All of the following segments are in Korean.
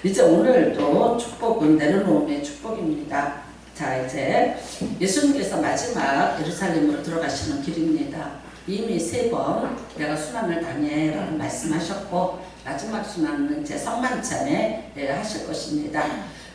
이제 오늘도 축복은 내려놓음의 축복입니다. 자, 이제 예수님께서 마지막 예루살렘으로 들어가시는 길입니다. 이미 3번 내가 순환을 당해 라고 말씀하셨고, 마지막 순환은 이제 성만찬에 하실 것입니다.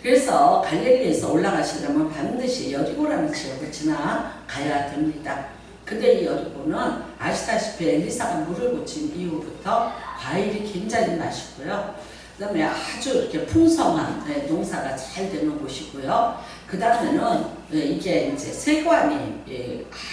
그래서 갈릴리에서 올라가시려면 반드시 여리고라는 지역을 지나가야 됩니다. 근데 이 여리고는 아시다시피 엘리사가 물을 고친 이후부터 과일이 굉장히 맛있고요. 그 다음에 아주 이렇게 풍성한 농사가 잘 되는 곳이고요. 그 다음에는 이게 이제 세관이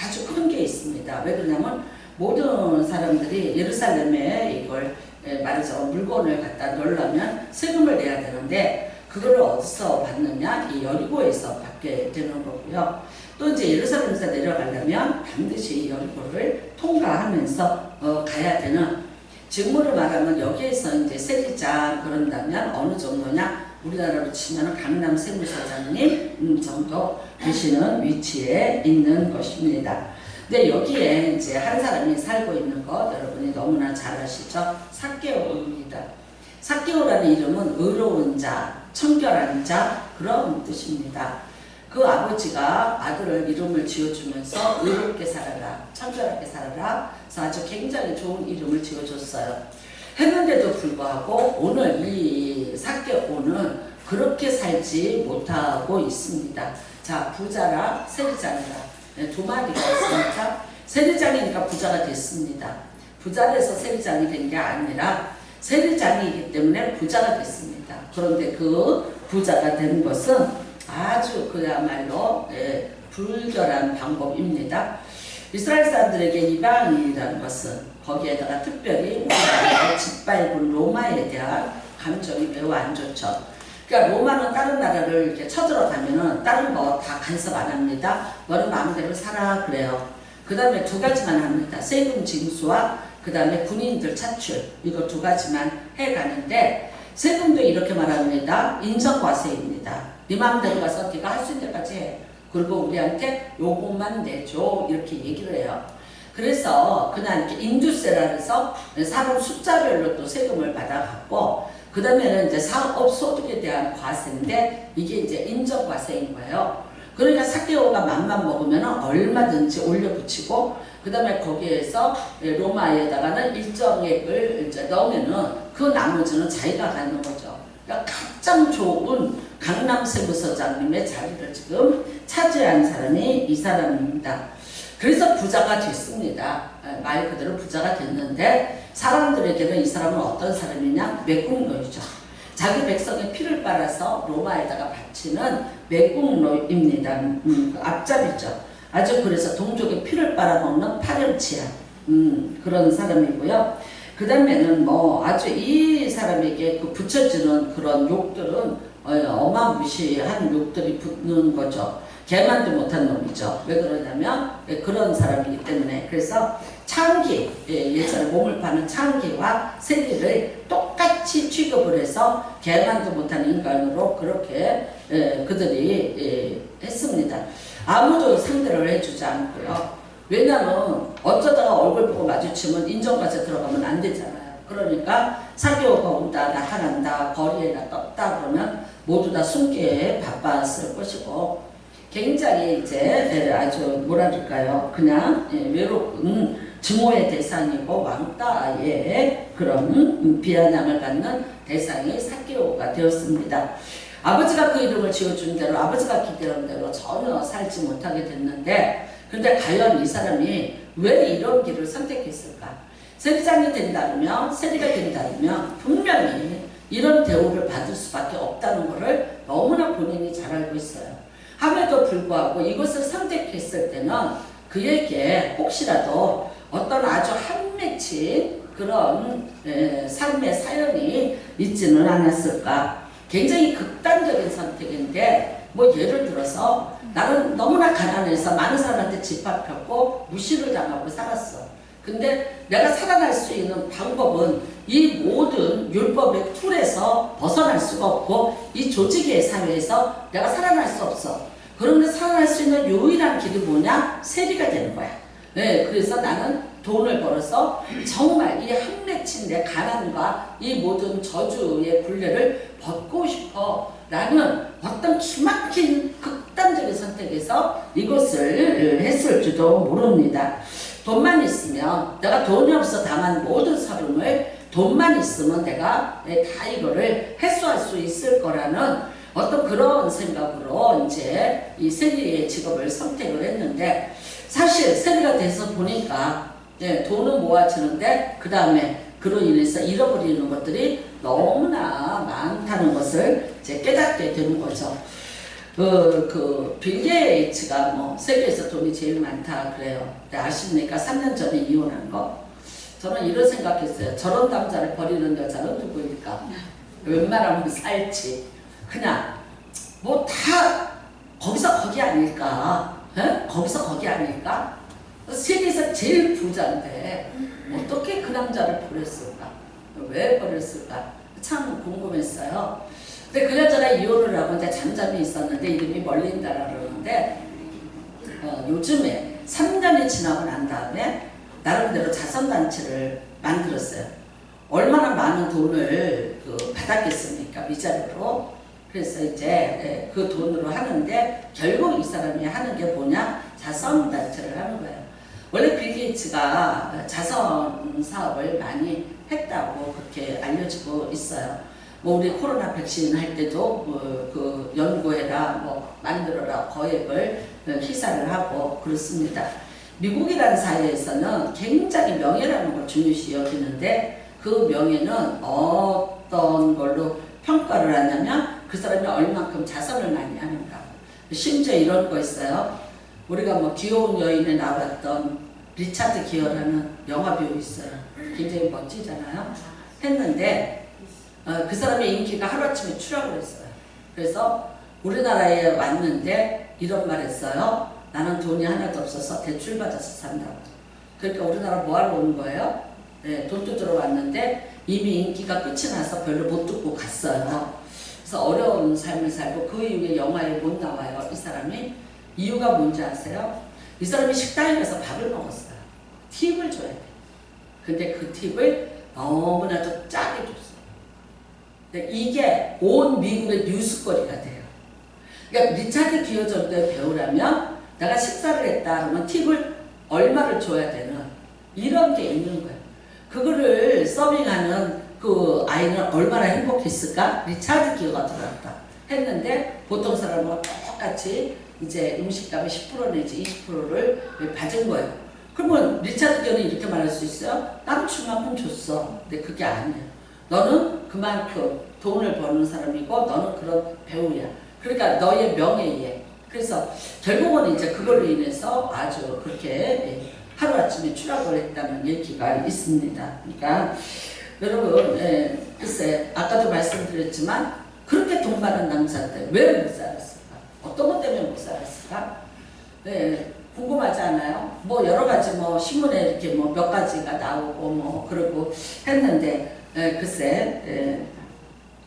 아주 큰 게 있습니다. 왜 그러냐면 모든 사람들이 예루살렘에 이걸 말하자면 물건을 갖다 넣으려면 세금을 내야 되는데, 그걸 어디서 받느냐? 이 여리고에서 받게 되는 거고요. 또 이제 예루살렘에서 내려가려면 반드시 여리고를 통과하면서 가야 되는, 직무를 말하면 여기에서 이제 세리장 그런다면 어느 정도냐? 우리나라로 치면 강남 세무서장님 정도 되시는 위치에 있는 것입니다. 근데 여기에 이제 한 사람이 살고 있는 것 여러분이 너무나 잘 아시죠? 삭개오입니다. 삭개오라는 이름은 의로운 자, 청결한 자, 그런 뜻입니다. 그 아버지가 아들을 이름을 지어주면서 의롭게 살아라, 청결하게 살아라, 그래서 아주 굉장히 좋은 이름을 지어줬어요. 했는데도 불구하고 오늘 이 삭개오는 그렇게 살지 못하고 있습니다. 자, 부자라 세리장이라 두 마디가 있으니까 세리장이니까 부자가 됐습니다. 부자 돼서 세리장이 된 게 아니라 세리장이기 때문에 부자가 됐습니다. 그런데 그 부자가 된 것은 아주 그야말로 불결한 방법입니다. 이스라엘 사람들에게 이방인이라는 것은 거기에다가 특별히 우리나라의 짓밟은 로마에 대한 감정이 매우 안 좋죠. 그러니까 로마는 다른 나라를 이렇게 쳐들어가면은 다른 거 다 간섭 안 합니다. 너는 마음대로 살아 그래요. 그 다음에 2가지만 합니다. 세금 징수와 그 다음에 군인들 차출, 이거 2가지만 해가는데, 세금도 이렇게 말합니다. 인정과세입니다. 네 마음대로 가서 네가 할 수 있는 데까지 해. 그리고 우리한테 요것만 내줘, 이렇게 얘기를 해요. 그래서 그냥 이렇게 인두세라 해서 사람 숫자별로 또 세금을 받아갖고, 그 다음에는 이제 사업 소득에 대한 과세인데, 이게 이제 인정과세인 거예요. 그러니까 삭개오가 맘만 먹으면 얼마든지 올려붙이고, 그 다음에 거기에서 로마에다가는 일정액을 이제 넣으면은 그 나머지는 자기가 갖는 거죠. 그러니까 가장 좋은 강남 세무서장님의 자리를 지금 차지한 사람이 이 사람입니다. 그래서 부자가 됐습니다. 말 그대로 부자가 됐는데, 사람들에게는 이 사람은 어떤 사람이냐? 매국노이죠. 자기 백성의 피를 빨아서 로마에다가 바치는 매국노입니다. 앞잡이죠. 아주 그래서 동족의 피를 빨아먹는 파렴치한 그런 사람이고요. 그 다음에는 뭐 아주 이 사람에게 그 붙여지는 그런 욕들은 어마무시한 욕들이 붙는 거죠. 개만도 못한 놈이죠. 왜 그러냐면 그런 사람이기 때문에. 그래서 창기, 예전에 몸을 파는 창기와 세리를 똑같이 취급을 해서 개만도 못한 인간으로 그렇게 그들이 했습니다. 아무도 상대를 해주지 않고요. 왜냐면 어쩌다가 얼굴 보고 마주치면 인정과세 들어가면 안 되잖아요. 그러니까 삭개오가 온다, 나타난다, 거리에 떴다 그러면 모두 다 숨기에 바빴을 것이고, 굉장히 이제 아주 뭐라 그럴까요? 그냥 외로운 증오의 대상이고 왕따의 그런 비아냥을 갖는 대상이 삭개오가 되었습니다. 아버지가 그 이름을 지어준 대로, 아버지가 기대한 대로 전혀 살지 못하게 됐는데, 근데 과연 이 사람이 왜 이런 길을 선택했을까? 세리장이 된다면, 세리가 된다면 분명히 이런 대우를 받을 수밖에 없다는 것을 너무나 본인이 잘 알고 있어요. 함에도 불구하고 이것을 선택했을 때는 그에게 혹시라도 어떤 아주 한 맺힌 그런 삶의 사연이 있지는 않았을까? 굉장히 극단적인 선택인데, 뭐 예를 들어서 나는 너무나 가난해서 많은 사람한테 짓밟혔고 무시를 당하고 살았어. 근데 내가 살아날 수 있는 방법은 이 모든 율법의 틀에서 벗어날 수가 없고 이 조직의 사회에서 내가 살아날 수 없어. 그런데 살아날 수 있는 유일한 길이 뭐냐? 세리가 되는 거야. 네, 그래서 나는 돈을 벌어서 정말 이 한맺힌 내 가난과 이 모든 저주의 굴레를 벗고 라는 어떤 기막힌 극단적인 선택에서 이것을 했을지도 모릅니다. 돈만 있으면, 내가 돈이 없어 당한 모든 서름을 돈만 있으면 내가 다 이거를 해소할 수 있을 거라는 어떤 그런 생각으로 이제 이 세리의 직업을 선택을 했는데, 사실 세리가 돼서 보니까 돈은 모아지는데 그 다음에 그로 인해서 잃어버리는 것들이 너무나 많다는 것을 이제 깨닫게 되는 거죠. 빌 게이츠가 뭐 세계에서 돈이 제일 많다 그래요. 아십니까? 3년 전에 이혼한 거. 저는 이런 생각했어요. 저런 남자를 버리는 여자는 누구일까? 웬만하면 살지. 그냥 뭐 다 거기서 거기 아닐까? 거기서 거기 아닐까? 세계에서 제일 부자인데 어떻게 그 남자를 버렸을까? 왜 버렸을까? 참 궁금했어요. 근데 그 여자가 이혼을 하고 이제 잠잠히 있었는데 이름이 멀린다라 그러는데 요즘에 3년이 지나고 난 다음에 나름대로 자선단체를 만들었어요. 얼마나 많은 돈을 받았겠습니까? 위자료로. 그래서 이제 그 돈으로 하는데 결국 이 사람이 하는 게 뭐냐? 자선단체를 하는 거예요. 원래 빌 게이츠가 자선 사업을 많이 했다고 그렇게 알려지고 있어요. 뭐 우리 코로나 백신 할 때도 그 연구해라, 뭐 만들어라 거액을 희사를 하고 그렇습니다. 미국이라는 사회에서는 굉장히 명예라는 걸 중요시 여기는데 그 명예는 어떤 걸로 평가를 하냐면 그 사람이 얼만큼 자선을 많이 하는가. 심지어 이런 거 있어요. 우리가 뭐 귀여운 여인에 나왔던 리차드 기어라는 영화배우 있어요. 굉장히 멋지잖아요. 했는데 그 사람의 인기가 하루아침에 추락을 했어요. 그래서 우리나라에 왔는데 이런 말 했어요. 나는 돈이 하나도 없어서 대출 받아서 산다고. 그러니까 우리나라 뭐하러 오는 거예요? 돈 뜯으러 왔는데 이미 인기가 끝이 나서 별로 못 듣고 갔어요. 그래서 어려운 삶을 살고 그 이후에 영화에 못 나와요. 이 사람이. 이유가 뭔지 아세요? 이 사람이 식당에 가서 밥을 먹었어요. 팁을 줘야 돼. 근데 그 팁을 너무나도 짜게 줬어요. 이게 온 미국의 뉴스거리가 돼요. 그러니까 리차드 기어 정도의 배우라면 내가 식사를 했다 그러면 팁을 얼마를 줘야 되는 이런 게 있는 거예요. 그거를 서빙하는 그 아이는 얼마나 행복했을까? 리차드 기어가 들어왔다 했는데 보통 사람과 똑같이 이제 음식값의 10% 내지 20%를 받은 거예요. 그러면 리차드 기어는 이렇게 말할 수 있어요. 나는 줄 만큼 줬어. 근데 그게 아니에요. 너는 그만큼 돈을 버는 사람이고 너는 그런 배우야. 그러니까 너의 명예에. 그래서 결국은 이제 그걸로 인해서 아주 그렇게 하루아침에 추락을 했다는 얘기가 있습니다. 그러니까 여러분 글쎄 아까도 말씀드렸지만 그렇게 돈 많은 남자들 왜 못 살았을까? 어떤 것 때문에 못 살았을까? 궁금하지 않아요? 뭐 여러 가지 뭐 신문에 이렇게 뭐 몇 가지가 나오고 뭐 그러고 했는데 글쎄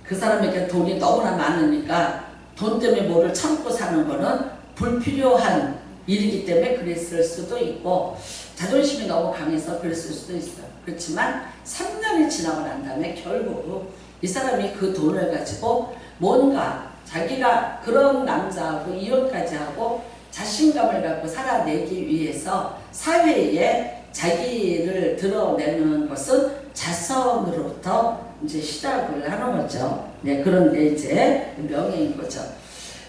그 사람에게 돈이 너무나 많으니까 돈 때문에 뭐를 참고 사는 거는 불필요한 일이기 때문에 그랬을 수도 있고 자존심이 너무 강해서 그랬을 수도 있어요. 그렇지만 3년이 지나고 난 다음에 결국 이 사람이 그 돈을 가지고 뭔가 자기가 그런 남자하고 이혼까지 하고 자신감을 갖고 살아내기 위해서 사회에 자기를 드러내는 것은 자선으로부터 이제 시작을 하는 거죠. 그런 게 이제 명예인 거죠.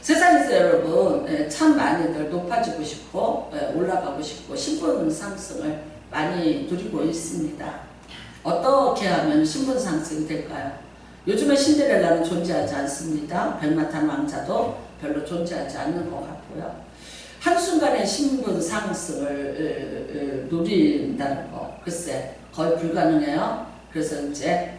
세상에서 여러분 참 많이들 높아지고 싶고 올라가고 싶고 신분 상승을 많이 누리고 있습니다. 어떻게 하면 신분 상승이 될까요? 요즘에 신데렐라는 존재하지 않습니다. 백마탄 왕자도 별로 존재하지 않는 것 같고요. 한순간에 신분 상승을 누린다는 거 글쎄 거의 불가능해요. 그래서 이제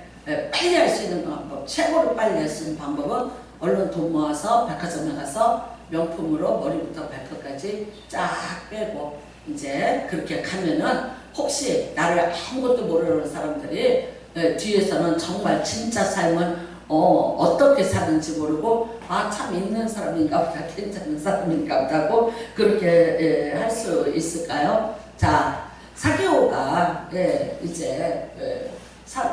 빨리 할 수 있는 방법, 최고로 빨리 할 수 있는 방법은 얼른 돈 모아서 백화점에 가서 명품으로 머리부터 발끝까지 쫙 빼고 이제 그렇게 가면은 혹시 나를 아무것도 모르는 사람들이 뒤에서는 정말 진짜 삶을 어떻게 사는지 모르고 아 참 있는 사람인가 보다 괜찮은 사람인가 보다고 그렇게 할 수 있을까요? 자, 사개오가 이제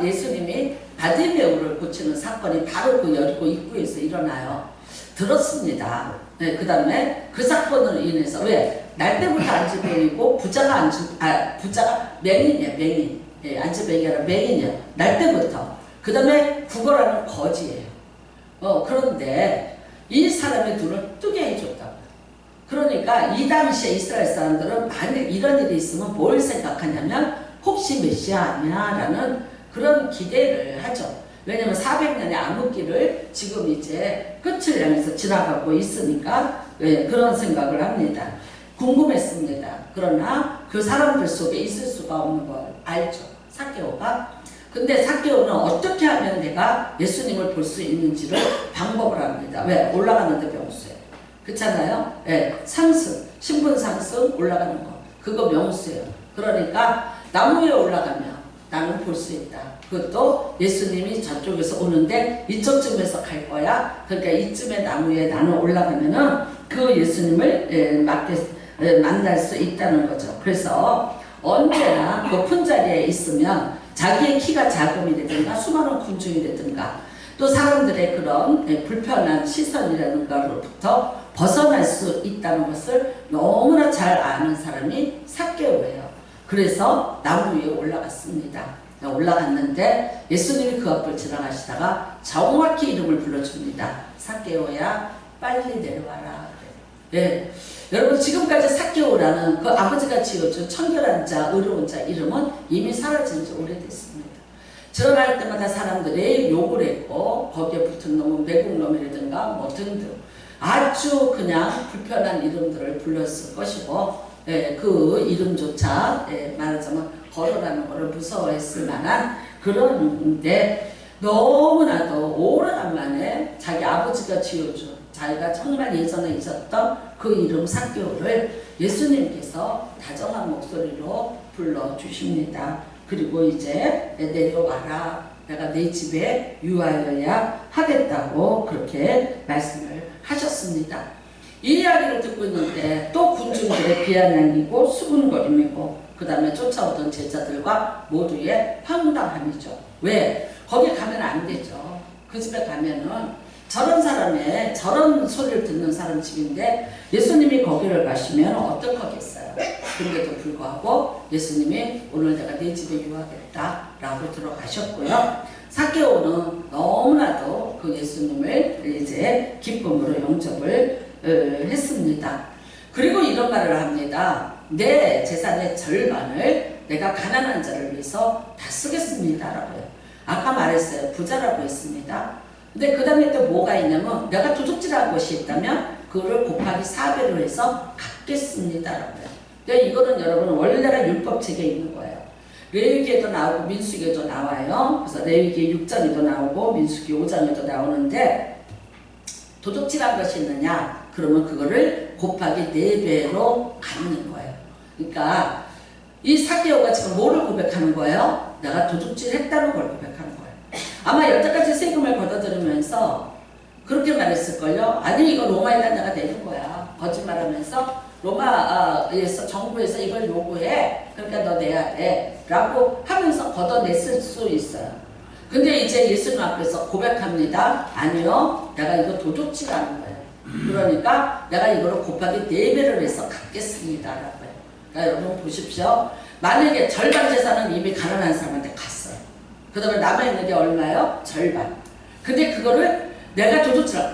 예수님이 바디메오를 고치는 사건이 바로 그 여리고 입구에서 일어나요. 들었습니다. 네, 그 다음에 그 사건으로 인해서 왜? 날 때부터 안지뱅이고 부자가 맹인이야, 맹인. 예, 안지뱅이가 아니라 맹인이야. 날 때부터. 그 다음에 구걸하는 거지예요. 그런데 이 사람의 눈을 뜨게 해줬다고. 그러니까 이 당시에 이스라엘 사람들은 만약 이런 일이 있으면 뭘 생각하냐면 혹시 메시아 아니야라는 그런 기대를 하죠. 왜냐면 400년의 암흑기를 지금 이제 끝을 향해서 지나가고 있으니까 그런 생각을 합니다. 궁금했습니다. 그러나 그 사람들 속에 있을 수가 없는 걸 알죠. 삭개오가. 근데 삭개오는 어떻게 하면 내가 예수님을 볼 수 있는지를 방법을 합니다. 왜? 올라가는데 명수예요. 그렇잖아요. 상승, 신분 상승 올라가는 거. 그거 명수예요. 그러니까 나무 위에 올라가면 나는 볼 수 있다. 그것도 예수님이 저쪽에서 오는데 이쪽쯤에서 갈 거야. 그러니까 이쯤에 나무 위에 나는 올라가면은 그 예수님을 만날 수 있다는 거죠. 그래서 언제나 높은 자리에 있으면 자기의 키가 작음이라든가 수많은 군중이라든가 또 사람들의 그런 불편한 시선이라는 것으로부터 벗어날 수 있다는 것을 너무나 잘 아는 사람이 삭개오예요. 그래서 나무 위에 올라갔습니다. 올라갔는데 예수님이 그 앞을 지나가시다가 정확히 이름을 불러줍니다. 삭개오야 빨리 내려와라. 예. 여러분 지금까지 삭개오라는 그 아버지가 지어준 청결한 자, 의로운 자 이름은 이미 사라진 지 오래됐습니다. 지나갈 때마다 사람들이 욕을 했고 거기에 붙은 놈은 매국놈이라든가 뭐 등등 아주 그냥 불편한 이름들을 불렀을 것이고 그 이름조차 말하자면 거론하는 것을 무서워했을 만한 그런데 너무나도 오래간만에 자기 아버지가 지어준 자기가 정말 예전에 있었던 그 이름 삭개오를 예수님께서 다정한 목소리로 불러주십니다. 그리고 이제 내려와라. 내가 내 집에 유하여야 하겠다고 그렇게 말씀을 하셨습니다. 이 이야기를 듣고 있는데 또 군중들의 비아냥이고 수군거림이고 그 다음에 쫓아오던 제자들과 모두의 황당함이죠. 왜? 거기 가면 안 되죠. 그 집에 가면은 저런 사람의 저런 소리를 듣는 사람 집인데 예수님이 거기를 가시면 어떡하겠어요. 그런데도 불구하고 예수님이 오늘 내가 네 집에 유하겠다 라고 들어가셨고요. 삭개오는 너무나도 그 예수님을 이제 기쁨으로 영접을 했습니다. 그리고 이런 말을 합니다. 내 재산의 절반을 내가 가난한 자를 위해서 다 쓰겠습니다 라고요. 아까 말했어요. 부자라고 했습니다. 근데 그 다음에 또 뭐가 있냐면 내가 도둑질한 것이 있다면 그거를 곱하기 4배로 해서 갚겠습니다 라고요. 근데 이거는 여러분 원래가 율법책에 있는 거예요. 레위기에도 나오고 민수기에도 나와요. 그래서 레위기 6장에도 나오고 민수기 5장에도 나오는데 도둑질한 것이 있느냐? 그러면 그거를 곱하기 4배로 갚는 거예요. 그러니까 이 삭개오가 지금 뭐를 고백하는 거예요? 내가 도둑질했다는 걸 고백하는 거예요. 아마 여태까지 세금을 걷어들이면서 그렇게 말했을걸요. 아니 이거 로마에다 내가 내는 거야. 거짓말하면서 로마에서 정부에서 이걸 요구해. 그러니까 너 내야 돼. 라고 하면서 걷어냈을 수 있어요. 근데 이제 예수님 앞에서 고백합니다. 아니요. 내가 이거 도둑질하는 거예요. 그러니까 내가 이거를 곱하기 4배를 해서 갚겠습니다. 라고요. 그러니까 여러분 보십시오. 만약에 절반 재산은 이미 가난한 사람한테 갔어요. 그 다음에 남아있는 게 얼마요? 절반. 근데 그거를 내가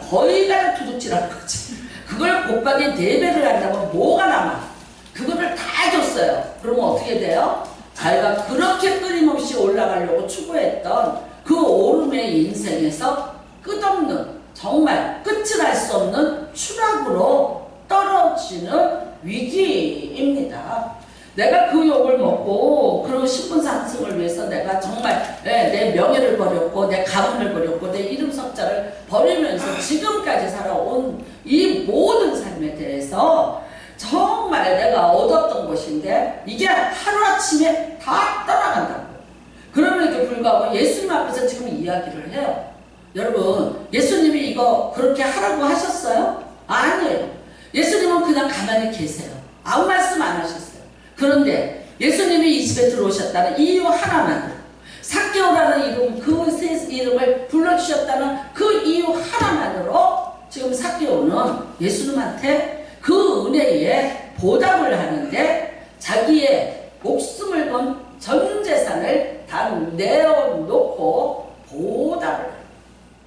거의 다 도둑질한 거지. 그걸 곱하기 4배를 한다면 뭐가 남아? 그거를 다 줬어요. 그러면 어떻게 돼요? 자기가 그렇게 끊임없이 올라가려고 추구했던 그 오름의 인생에서 끝없는 정말 끝을 알 수 없는 추락으로 떨어지는 위기입니다. 내가 그 욕을 먹고 그런 신분 상승을 위해서 내가 정말 내 명예를 버렸고 내 가문을 버렸고 내 이름 석자를 버리면서 지금까지 살아온 이 모든 삶에 대해서 정말 내가 얻었던 것인데 이게 하루아침에 다 떠나간다고. 그럼에도 불구하고 예수님 앞에서 지금 이야기를 해요. 여러분 예수님이 이거 그렇게 하라고 하셨어요? 아니에요. 예수님은 그냥 가만히 계세요. 아무 말씀 안 하셨어요. 그런데 예수님이 이 집에 들어오셨다는 이유 하나만, 삭개오라는 이름, 그 세 이름을 불러주셨다는 그 이유 하나만으로 지금 삭개오는 예수님한테 그 은혜에 보답을 하는데 자기의 목숨을 건 전 재산을 다 내어놓고 보답을 해요.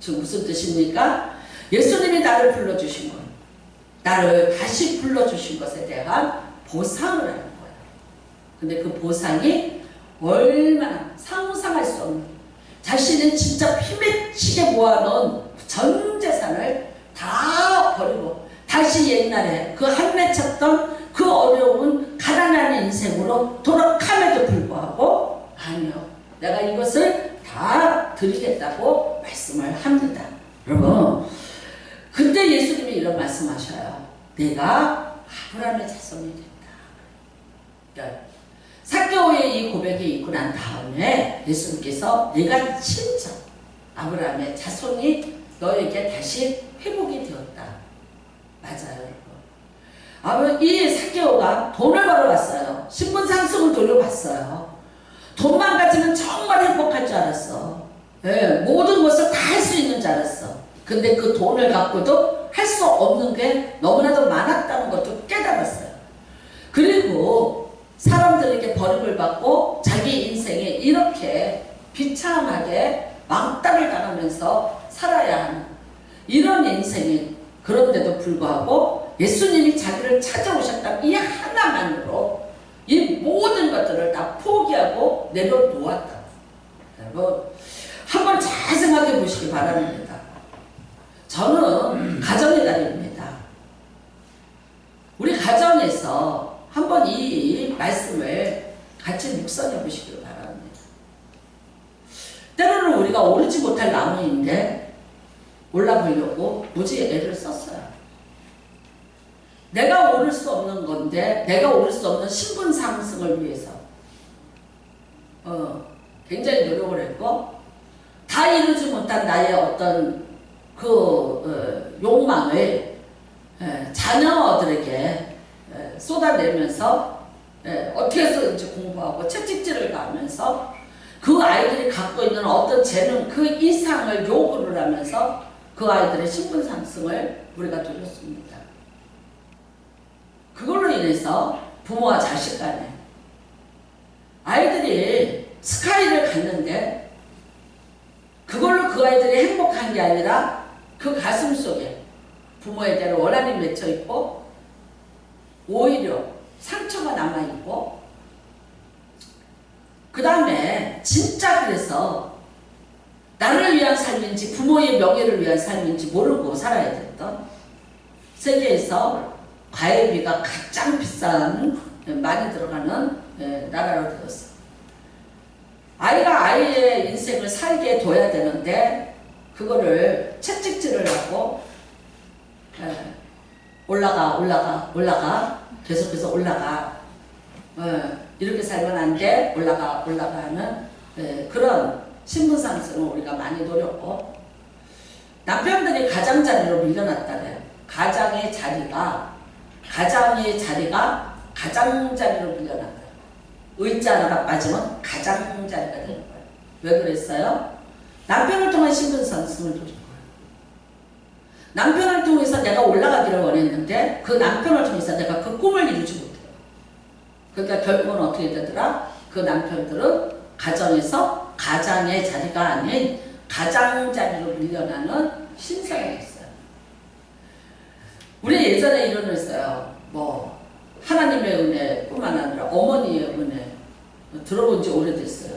지금 무슨 뜻입니까? 예수님이 나를 불러주신 것, 나를 다시 불러주신 것에 대한 보상을 하는 거예요. 근데 그 보상이 얼마나 상상할 수 없는, 자신이 진짜 피맺히게 모아놓은 전 재산을 다 버리고 다시 옛날에 그 한맺혔던 그 어려운 가난한 인생으로 돌아감에도 불구하고 아니요, 내가 이것을 다 드리겠다고 말씀을 합니다. 여러분, 근데 예수님이 이런 말씀하셔요. 내가 아브라함의 자손이 된다. 삭개오의 이 고백이 있고 난 다음에 예수님께서 내가 진짜 아브라함의 자손이 너에게 다시 회복이 되었다. 맞아요, 여러분. 이 삭개오가 돈을 벌어왔어요. 신분 상승을 돌려봤어요. 돈만 가지면 정말 행복할 줄 알았어. 예, 모든 것을 다 할 수 있는 줄 알았어. 근데 그 돈을 갖고도 할 수 없는 게 너무나도 많았다는 것도 깨달았어요. 그리고 사람들에게 버림을 받고 자기 인생에 이렇게 비참하게 왕따를 당하면서 살아야 하는 이런 인생이, 그런데도 불구하고 예수님이 자기를 찾아오셨다는 이 하나만으로 이 모든 것들을 다 포기하고 내려놓았다. 여러분, 한번 잘 생각해 보시기 바랍니다. 저는 가정의 달입니다. 우리 가정에서 한번 이 말씀을 같이 묵상해 보시기 바랍니다. 때로는 우리가 오르지 못할 나무인데 올라보려고 무지 애를 썼어요. 내가 오를 수 없는 건데, 내가 오를 수 없는 신분 상승을 위해서 굉장히 노력을 했고, 다 이루지 못한 나의 어떤 그 욕망을 자녀들에게 쏟아내면서 어떻게 해서든지 공부하고 채찍질을 가하면서 그 아이들이 갖고 있는 어떤 재능, 그 이상을 요구를 하면서 그 아이들의 신분 상승을 우리가 누렸습니다. 그걸로 인해서 부모와 자식 간에 아이들이 스카이를 갔는데 그걸로 그 아이들이 행복한 게 아니라 그 가슴 속에 부모에 대한 원한이 맺혀 있고 오히려 상처가 남아 있고, 그 다음에 진짜 그래서 나를 위한 삶인지 부모의 명예를 위한 삶인지 모르고 살아야 됐던, 세계에서 과외비가 가장 비싼, 많이 들어가는 나라로 되었어. 아이가 아이의 인생을 살게 둬야 되는데 그거를 채찍질을 하고 올라가 계속해서 올라가, 이렇게 살면 안 돼, 올라가 하는 그런 신분 상승을 우리가 많이 노렸고, 남편들이 가장자리로 밀려났다래요. 가장의 자리가 가장자리로 밀려났다. 의자 하나가 빠지면 가장자리가 되는 거예요. 왜 그랬어요? 남편을 통한 신분 상승을 노린 거예요. 남편을 통해서 내가 올라가기를 원했는데 그 남편을 통해서 내가 그 꿈을 이루지 못해요. 그러니까 결국은 어떻게 되더라? 그 남편들은 가정에서 가장의 자리가 아닌 가장자리로 밀려나는 신세가 됐어요. 우리 예전에 이런 거 있어요. 뭐 하나님의 은혜뿐만 아니라 어머니의 은혜 들어본 지 오래됐어요.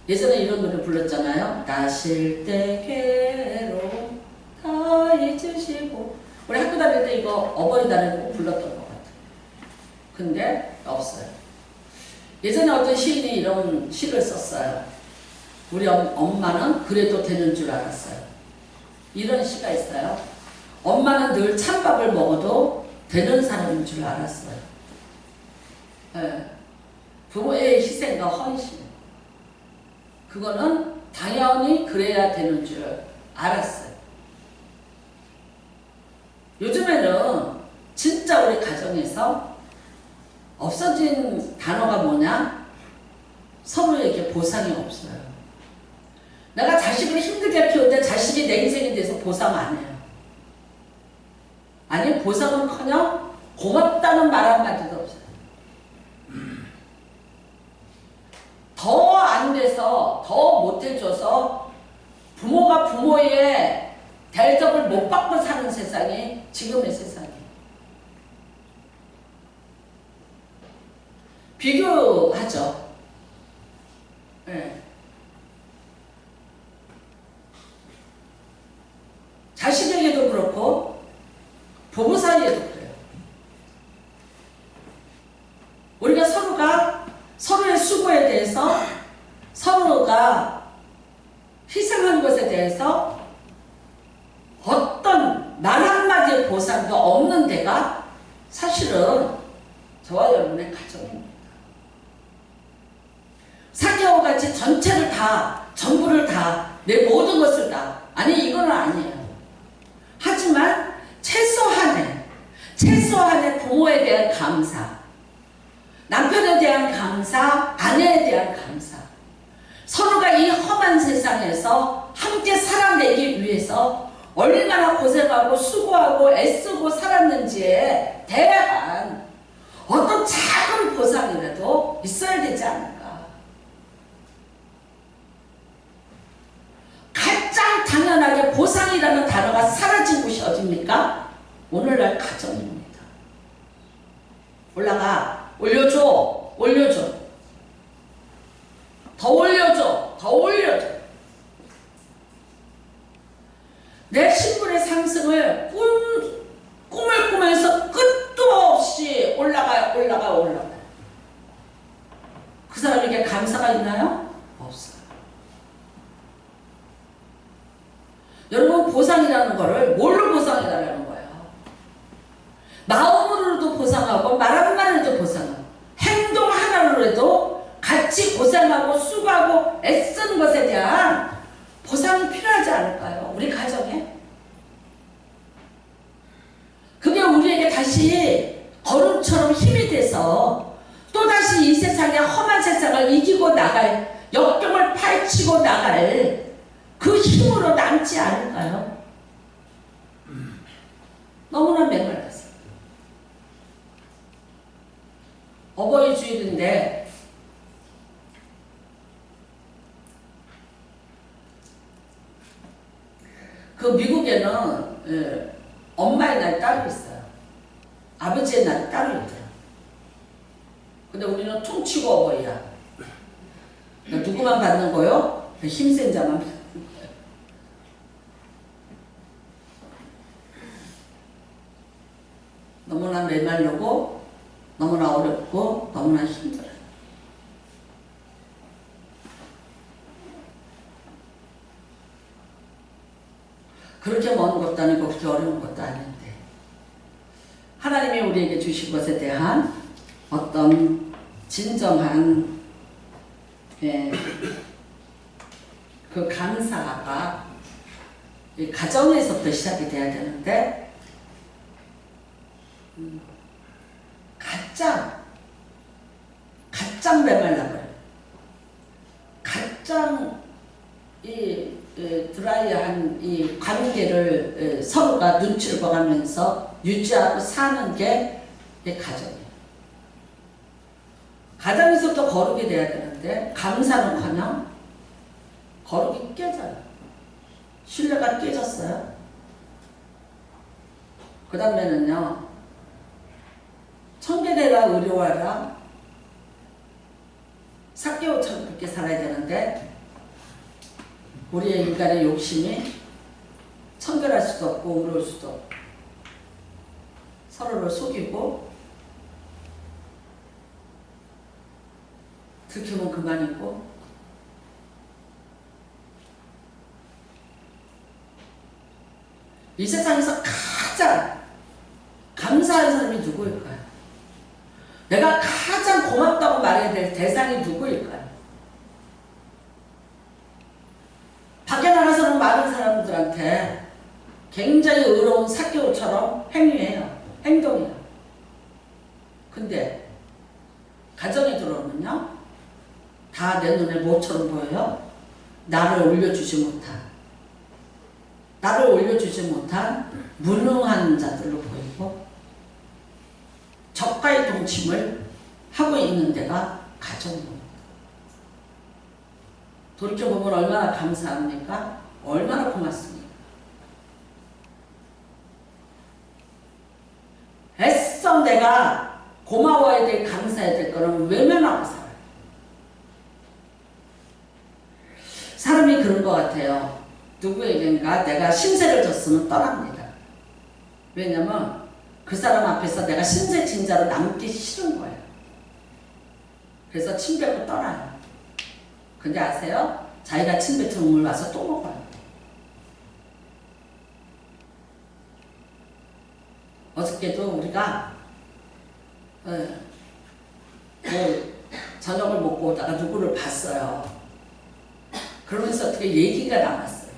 예전에 이런 노래 불렀잖아요. 나 쉴 때 괴로움 다 잊으시고. 우리 학교 다닐 때 이거 어버이날에 꼭 불렀던 것 같아요. 근데 없어요. 예전에 어떤 시인이 이런 시를 썼어요. 우리 엄마는 그래도 되는 줄 알았어요. 이런 시가 있어요. 엄마는 늘 찬밥을 먹어도 되는 사람인 줄 알았어요. 부모의 희생과 헌신, 그거는 당연히 그래야 되는 줄 알았어요. 요즘에는 진짜 우리 가정에서 없어진 단어가 뭐냐? 서로에게 보상이 없어요. 내가 자식을 힘들게 키우는데 자식이 내 인생에 대해서 보상 안 해요. 아니, 보상은커녕 고맙다는 말 한마디도 없어요. 더 안 돼서, 더 못해줘서 부모가 부모의 대접을 못 받고 사는 세상이 지금의 세상이에요. 비교하죠. 네. 자식에게도 그렇고 부부 사이에도 그래요. 우리가 서로가 서로의 수고에 대해서, 서로가 희생한 것에 대해서 어떤 말 한마디의 보상도 없는 데가 사실은 저와 여러분의 가정입니다. 사개와 같이 전체를 다, 전부를 다, 내 모든 것을 다. 아니, 이건 아니에요. 하지만 최소한의 부모에 대한 감사, 남편에 대한 감사, 아내에 대한 감사, 서로가 이 험한 세상에서 함께 살아내기 위해서 얼마나 고생하고 수고하고 애쓰고 살았는지에 대한 어떤 작은 보상이라도 있어야 되지 않을까. 가장 당연하게 보상이라는 단어가 사라진 곳이 어딥니까? 오늘날 가정입니다. 올라가, 올려줘, 올려줘. 더 올려줘, 더 올려줘. 내 신분의 상승을 꿈을 꾸면서 끝도 없이 올라가요, 올라가요, 올라가요. 그 사람에게 감사가 있나요? 없어요. 여러분, 보상이라는 거를 뭘로 보상이라는 거예요? 마음으로도 보상하고 말 한마디로도 보상하고 행동 하나로라도 같이 고생하고 수고하고 애쓰는 것에 대한 보상이 필요하지 않을까요? 우리 가정에. 그게 우리에게 다시 거름처럼 힘이 돼서 또다시 이 세상의 험한 세상을 이기고 나갈, 역경을 파헤치고 나갈 그 힘으로 남지 않을까요? 너무나 메말랐어요. 어버이 주일인데 그 미국에는 엄마의 날 따로 있어요. 아버지의 날 따로 있대요. 근데 우리는 통치고 어버이야. 누구만 받는 거요? 힘센 자만 받는 거예요. 너무나 메말르고 너무나 어렵고 너무나 힘들어요. 그렇게 먼 것도 아니고 그렇게 어려운 것도 아닌데 하나님이 우리에게 주신 것에 대한 어떤 진정한 그 감사가 이 가정에서부터 시작이 돼야 되는데 가장 메말라버려요. 가장 이 드라이한 이 관계를 서로가 눈치를 봐가면서 유지하고 사는 게 가정이에요. 가정에서부터 거룩이 돼야 되는데 감사는커녕 거룩이 깨져요. 신뢰가 깨졌어요. 그 다음에는요, 청계대라 의료하라 사개오천 그렇게 살아야 되는데 우리의 인간의 욕심이 청결할 수도 없고 의로울 수도 없고 서로를 속이고 들키면 그만이고 이 세상에서 가장 감사한 사람이 누구일까요? 내가 가장 고맙다고 말해야 될 대상이 누구일까요? 밖에 나가서는 많은 사람들한테 굉장히 의로운 사개오처럼 행위해요. 행동이에요. 근데 가정에 들어오면요, 다 내 눈에 뭐처럼 보여요? 나를 올려주지 못한 무능한 자들로 보이고 적과의 동침을 하고 있는 데가 가정입니다. 돌이켜보면 얼마나 감사합니까? 얼마나 고맙습니까? 애써 내가 고마워야 될, 감사해야 될 거는 외면하고 살아요. 사람이 그런 것 같아요. 누구에겐가 내가 신세를 졌으면 떠납니다. 왜냐면 그 사람 앞에서 내가 신세 진자로 남기 싫은 거예요. 그래서 침뱉고 떠나요. 근데 아세요? 자기가 침뱉은 음을 와서 또 먹어요. 어저께도 우리가 저녁을 먹고 오다가 누구를 봤어요. 그러면서 어떻게 얘기가 나왔어요.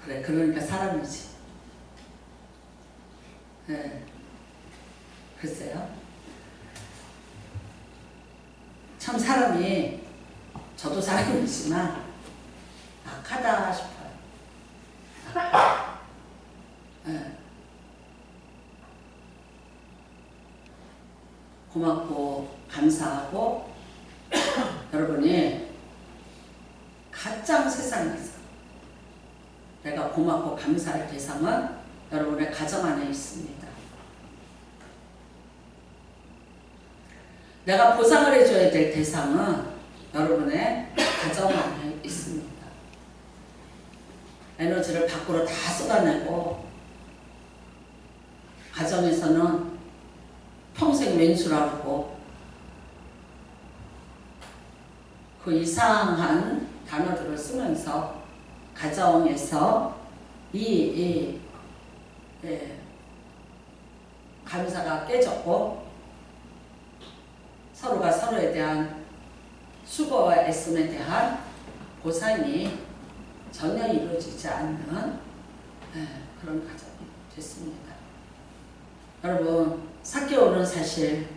그래, 그러니까 사람이지. 글쎄요. 참 사람이, 저도 사람이지만 악하다 싶어요. 고맙고 감사하고 여러분이 가장 세상에서 내가 고맙고 감사할 대상은 여러분의 가정 안에 있습니다. 내가 보상을 해줘야 될 대상은 여러분의 가정 안에 있습니다. 에너지를 밖으로 다 쏟아내고 가정에서는 평생 왼수라고 그 이상한 단어들을 쓰면서 가정에서 감사가 깨졌고 서로가 서로에 대한 수고와 애씀에 대한 보상이 전혀 이루어지지 않는 그런 가정이 됐습니다. 여러분, 삭개오는 사실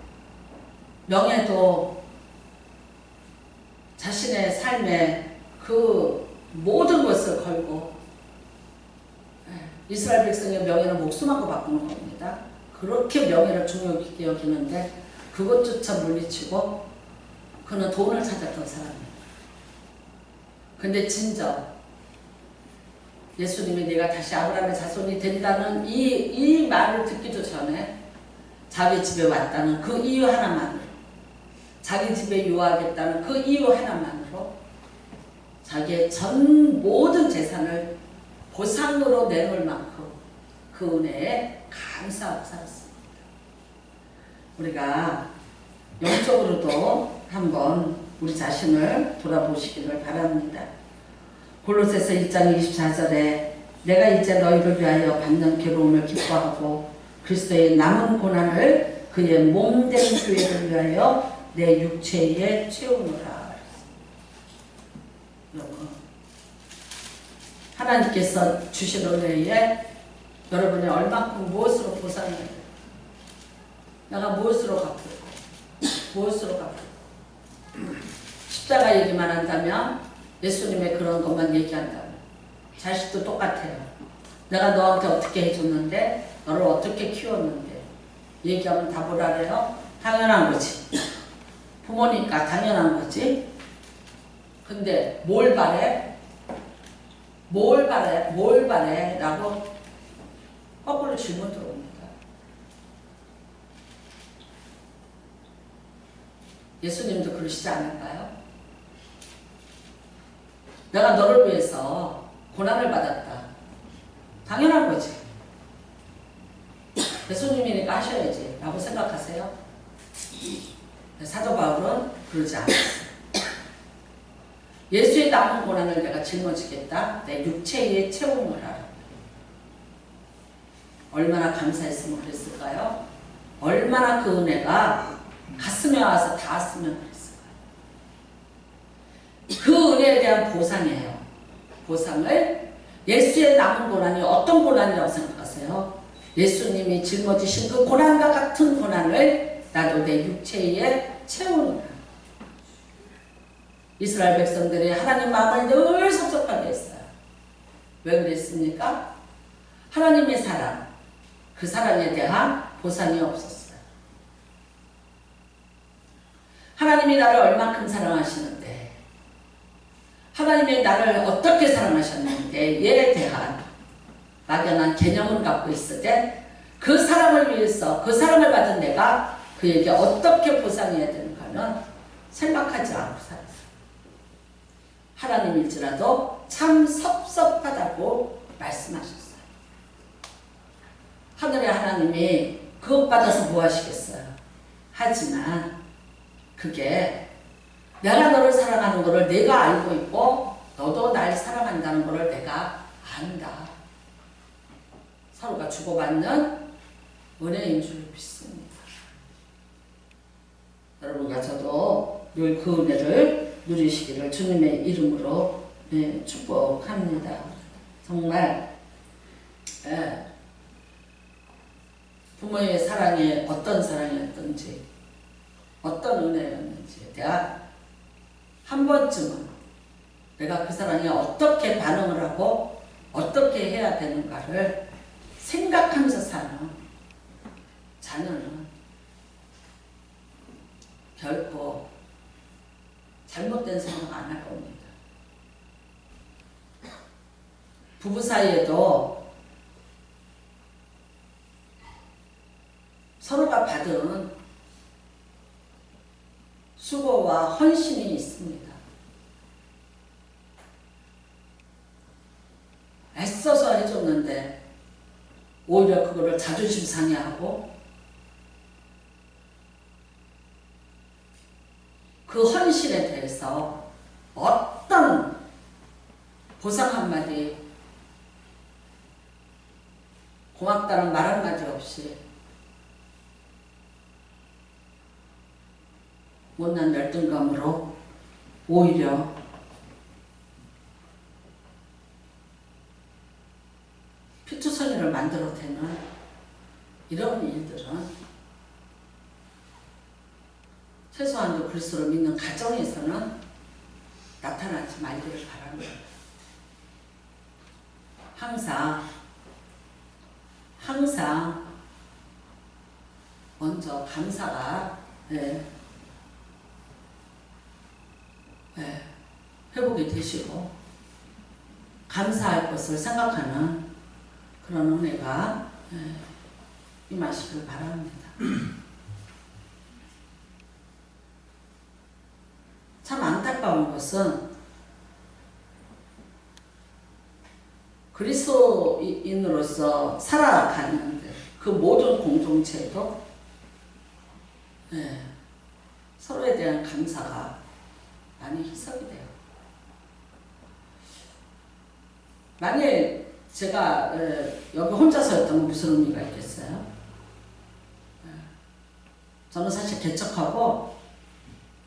명예도 자신의 삶에 그 모든 것을 걸고 이스라엘 백성의 명예는 목숨하고 바꾸는 겁니다. 그렇게 명예를 중요하게 여기는데 그것조차 물리치고 그는 돈을 찾았던 사람이에요. 근데 진정 예수님이 내가 다시 아브라함의 자손이 된다는 이 말을 듣기도 전에 자기 집에 왔다는 그 이유 하나만으로, 자기 집에 유하겠다는 그 이유 하나만으로 자기의 전 모든 재산을 보상으로 내놓을 만큼 그 은혜에 감사하고 살았습니다. 우리가 영적으로도 한번 우리 자신을 돌아보시기를 바랍니다. 골로새서 1장 24절에 내가 이제 너희를 위하여 받는 괴로움을 기뻐하고 그리스도의 남은 고난을 그의 몸된 교회를 위하여 내 육체에 채우노라. 여러분, 하나님께서 주신 은혜에 여러분이 얼마큼 무엇으로 보상을 해요? 내가 무엇으로 갚을까? 무엇으로 갚을까? 십자가 얘기만 한다면, 예수님의 그런 것만 얘기한다면 자식도 똑같아요. 내가 너한테 어떻게 해줬는데, 너를 어떻게 키웠는데 얘기하면 다 뭐라 그래요? 당연한 거지. 부모니까 당연한 거지. 근데 뭘 바래? 뭘 바래? 뭘 바래? 라고 거꾸로 질문 들어옵니다. 예수님도 그러시지 않을까요? 내가 너를 위해서 고난을 받았다. 당연한 거지. 예수님이니까 하셔야지 라고 생각하세요? 사도 바울은 그러지 않았어요. 예수의 남은 고난을 내가 짊어지겠다. 내 육체에 채움을 하라. 얼마나 감사했으면 그랬을까요? 얼마나 그 은혜가 가슴에 와서 닿았으면 그랬을까요? 그 은혜에 대한 보상이에요. 보상을 예수의 남은 고난이 어떤 고난이라고 생각하세요? 예수님이 짊어지신 그 고난과 같은 고난을 나도 내 육체에 채우노라. 이스라엘 백성들이 하나님 마음을 늘 섭섭하게 했어요. 왜 그랬습니까? 하나님의 사랑, 그 사랑에 대한 보상이 없었어요. 하나님이 나를 얼마큼 사랑하시는데, 하나님이 나를 어떻게 사랑하셨는데에 대한 막연한 개념을 갖고 있으되, 그 사랑을 위해서, 그 사랑을 받은 내가 그에게 어떻게 보상해야 되는가는 생각하지 않고 살았어요. 하나님일지라도 참 섭섭하다고 말씀하셨어요. 하늘의 하나님이 그것 받아서 뭐 하시겠어요? 하지만 그게 내가 너를 사랑하는 것을 내가 알고 있고 너도 날 사랑한다는 것을 내가 안다. 서로가 주고받는 은혜인 줄 믿습니다. 여러분과 저도 늘 그 은혜를 누리시기를 주님의 이름으로 축복합니다. 정말 부모의 사랑이 어떤 사랑이었던지 어떤 은혜였는지에 대한 한 번쯤은 내가 그 사랑에 어떻게 반응을 하고 어떻게 해야 되는가를 생각하면서 사는 자녀는 결코 잘못된 생각 안 할 겁니다. 부부 사이에도 서로가 받은 수고와 헌신이 있습니다. 애써서 해줬는데 오히려 그거를 자존심 상해하고 그 헌신에 대해서 어떤 보상 한마디, 고맙다는 말 한마디 없이 못난 열등감으로 오히려 피투성이를 만들어대는 이런 일들은 최소한도 그리스도를 믿는 가정에서는 나타나지 말기를 바랍니다. 항상 먼저 감사가 회복이 되시고 감사할 것을 생각하는 그런 은혜가 임하시길 바랍니다. 참 안타까운 것은 그리스도인으로서 살아가는 그 모든 공동체도 서로에 대한 감사가 많이 희석이 돼요. 만약에 제가 여기 혼자서였다면 무슨 의미가 있겠어요? 저는 사실 개척하고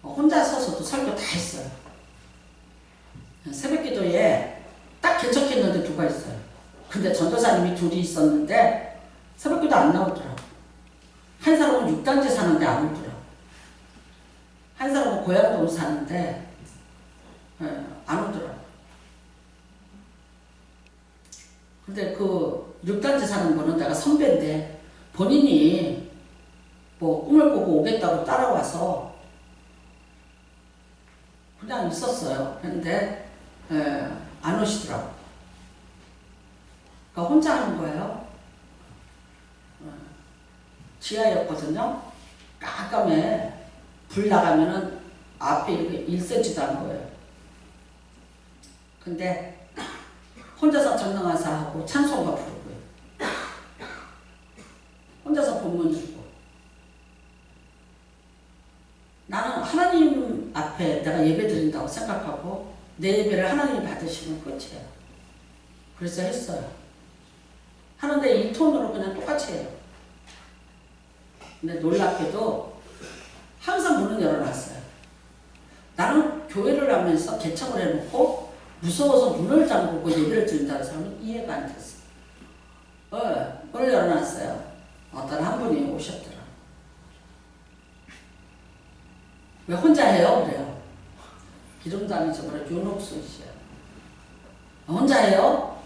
혼자 서서도 설교 다 했어요. 새벽기도에 딱 개척했는데 누가 있어요. 근데 전도사님이 둘이 있었는데 새벽기도 안 나오더라고. 한 사람은 6단지 사는데 안 오더라고. 한 사람은 고향동 사는데 안 오더라고. 근데 그 6단지 사는 거는 내가 선배인데 본인이 뭐 꿈을 꾸고 오겠다고 따라와서 그냥 있었어요. 근데 안 오시더라고. 그러니까 혼자 하는 거예요. 지하였거든요. 깜깜해. 불 나가면은 앞에 이렇게 1cm도 안 보여요. 근데 혼자서 전능하사하고 찬송가 부르고요. 혼자서 본문 읽고. 나는 하나님 앞에 내가 예배 드린다고 생각하고 내 예배를 하나님이 받으시면 끝이에요. 그래서 했어요. 하는데 이 톤으로 그냥 똑같이 해요. 근데 놀랍게도 항상 문은 열어놨어요. 나는 교회를 하면서 개척을 해놓고 무서워서 문을 잠그고 예배를 드린다는 사람은 이해가 안 됐어요. 문을 열어놨어요. 어떤 한 분이 오셨더라. 왜 혼자 해요? 그래요. 기름도 아니죠. 뭐라 윤옥순 씨야. 혼자 해요?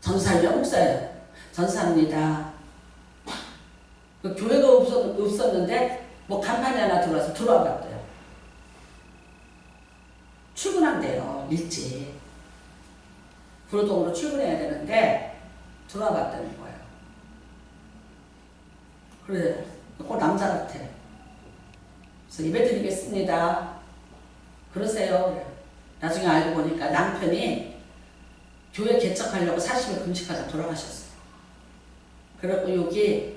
전사예요? 목사예요? 전사입니다. 그 교회가 없었는데 뭐 간판이 하나 들어와서 들어와 봤대요. 출근한대요. 일찍. 구로동으로 출근해야 되는데 들어와 봤다는 거예요. 그래, 꼭 남자 같아. 그래서 예배 드리겠습니다. 그러세요. 그래. 나중에 알고 보니까 남편이 교회 개척하려고 40일 금식하다 돌아가셨어요. 그래갖고 여기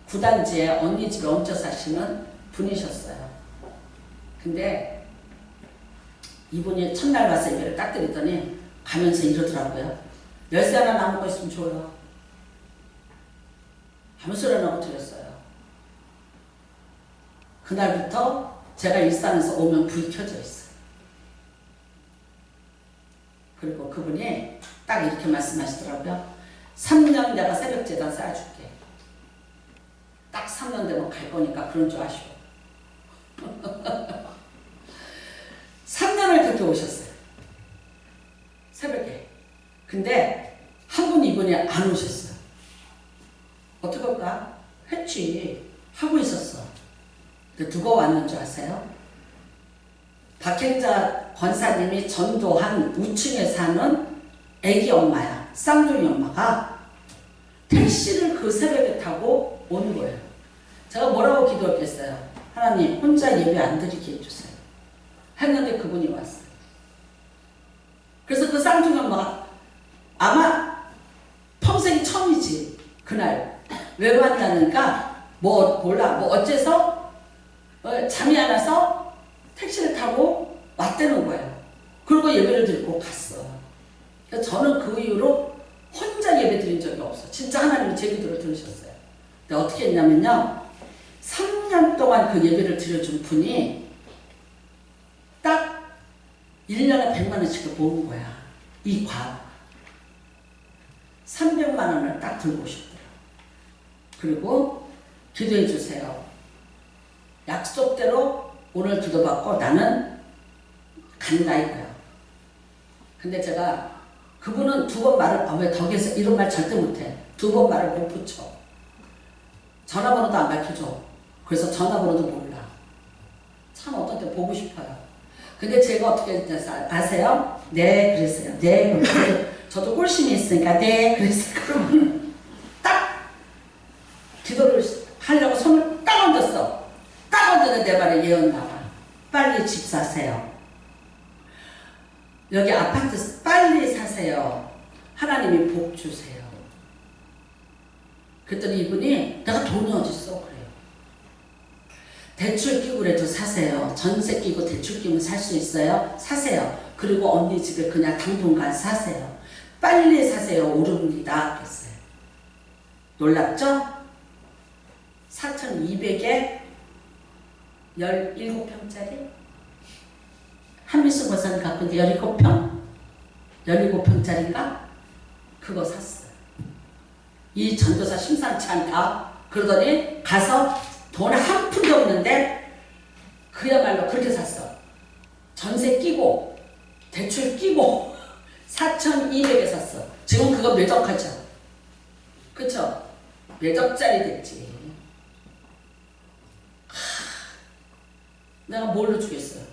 구단지에 언니 집에 얹혀 사시는 분이셨어요. 근데 이분이 첫날 와서 예배를 딱 드리더니 가면서 이러더라고요. 열쇠 하나 남은 거 있으면 줘요. 아무 소리 안 하고 드렸어요. 그날부터 제가 일산에서 오면 불이 켜져 있어요. 그리고 그분이 딱 이렇게 말씀하시더라고요. 3년 내가 새벽재단 쌓아줄게. 딱 3년 되면 갈 거니까 그런 줄 아시오. 3년을 그렇게 오셨어요. 새벽에. 근데 한 분 이분이 안 오셨어요. 어떻게 할까? 했지. 하고 있었어. 근데 누가 왔는 줄 아세요? 박행자 권사님이 전도한 우층에 사는 애기 엄마야. 쌍둥이 엄마가 택시를 그 새벽에 타고 온 거예요. 제가 뭐라고 기도했겠어요? 하나님 혼자 예배 안 드리게 해주세요. 했는데 그분이 왔어요. 그래서 그 쌍둥이 엄마가 아마 평생 처음이지. 그날 왜 왔냐니까 뭐 몰라 뭐 어째서 잠이 안 와서 택시를 타고 왔다는 거예요. 그리고 예배를 드리고 갔어. 그러니까 저는 그 이후로 혼자 예배 드린 적이 없어. 진짜 하나님이 제 기도를 들으셨어요. 근데 어떻게 했냐면요. 3년 동안 그 예배를 드려준 분이 딱 1년에 100만 원씩을 모은 거야. 이 과업. 300만 원을 딱 들고 오셨더라고요. 그리고 기도해 주세요. 약속대로 오늘 기도받고 나는 간다 이거예요. 근데 제가 그분은 두 번 말을 왜 덕에서 이런 말 절대 못해. 두 번 말을 못 붙여. 전화번호도 안 밝혀줘. 그래서 전화번호도 몰라. 참 어떤 때 보고 싶어요. 근데 제가 어떻게 했는지 아세요? 네 그랬어요. 네 그랬어요. 저도 꼴심이 있으니까 네 그랬어요. 그러면 딱 기도를 하려고 손을 딱 얹었어. 딱 얹었는데 내 말에 예언 나와. 빨리 집 사세요. 여기 아파트 빨리 사세요. 하나님이 복 주세요. 그랬더니 이분이 내가 돈이 어딨어 그래요. 대출 끼고 그래도 사세요. 전세 끼고 대출 끼면 살 수 있어요. 사세요. 그리고 언니 집에 그냥 당분간 사세요. 빨리 사세요. 오릅니다. 그랬어요. 놀랍죠? 4,200에 17평짜리 한미숙 권사님 갖고 있는데 17평? 17평짜리인가? 그거 샀어요. 이 전도사 심상치 않다. 그러더니 가서 돈 한 푼도 없는데 그야말로 그렇게 샀어. 전세 끼고 대출 끼고 4,200에 샀어. 지금 그거 몇 억하죠? 그쵸? 몇 억짜리 됐지. 내가 뭘로 주겠어요?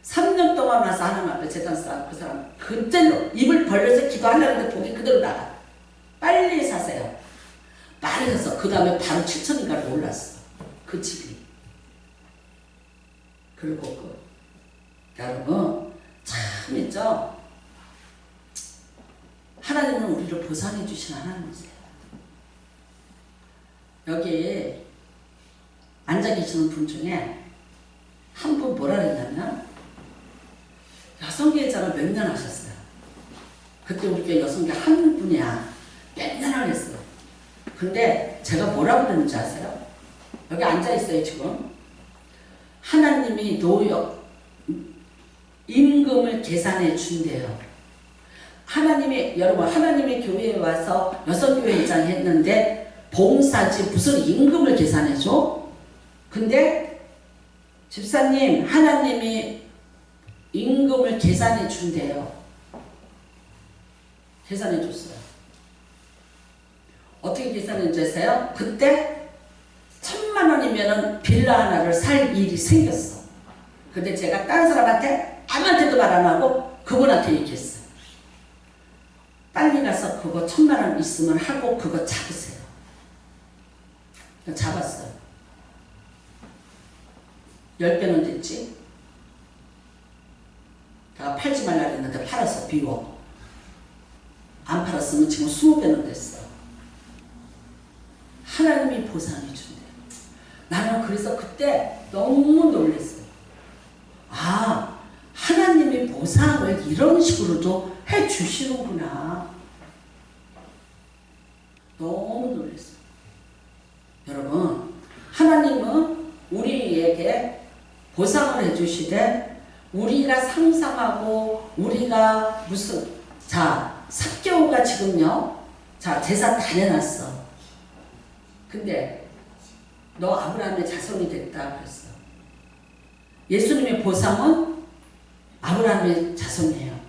3년 동안 와서 하나님 앞에 재단 쌓은 그 사람 그대로 입을 벌려서 기도하려는데 복이 그대로 나가. 빨리 사세요. 빨리 사서 그 다음에 바로 7천인가를 올랐어. 그 집이. 그리고 여러분 참 있죠? 하나님은 우리를 보상해 주신 하나님이세요. 여기 앉아 계시는 분 중에 한 분 뭐라 그랬냐면 여성계장을 몇 년 하셨어요. 그때 우리 교회 여성계 한 분이야. 맨날 하겠어요. 근데 제가 뭐라고 그랬는지 아세요? 여기 앉아있어요 지금. 하나님이 노역 임금을 계산해 준대요. 여러분 하나님의 교회에 와서 여성교회장 했는데 봉사지 무슨 임금을 계산해줘? 근데 집사님 하나님이 임금을 계산해 준대요. 계산해 줬어요. 어떻게 계산해 줬어요? 그때 1,000,000원이면 빌라 하나를 살 일이 생겼어. 근데 제가 다른 사람한테 아무한테도 말 안 하고 그분한테 얘기했어요. 빨리 가서 그거 1,000,000원 있으면 하고 그거 잡으세요. 잡았어요. 10배는 됐지? 내가 팔지 말라 했는데 팔았어. 비워. 안 팔았으면 지금 20배는 됐어. 하나님이 보상해 준대요. 나는 그래서 그때 너무 놀랐어요. 아, 하나님이 보상을 이런 식으로도 해 주시는구나. 너무 놀랐어요. 여러분, 하나님은 우리에게 보상을 해 주시되 우리가 상상하고 우리가 삭개오가 지금요, 제사 다 내놨어. 근데 너 아브라함의 자손이 됐다 그랬어. 예수님의 보상은 아브라함의 자손이에요.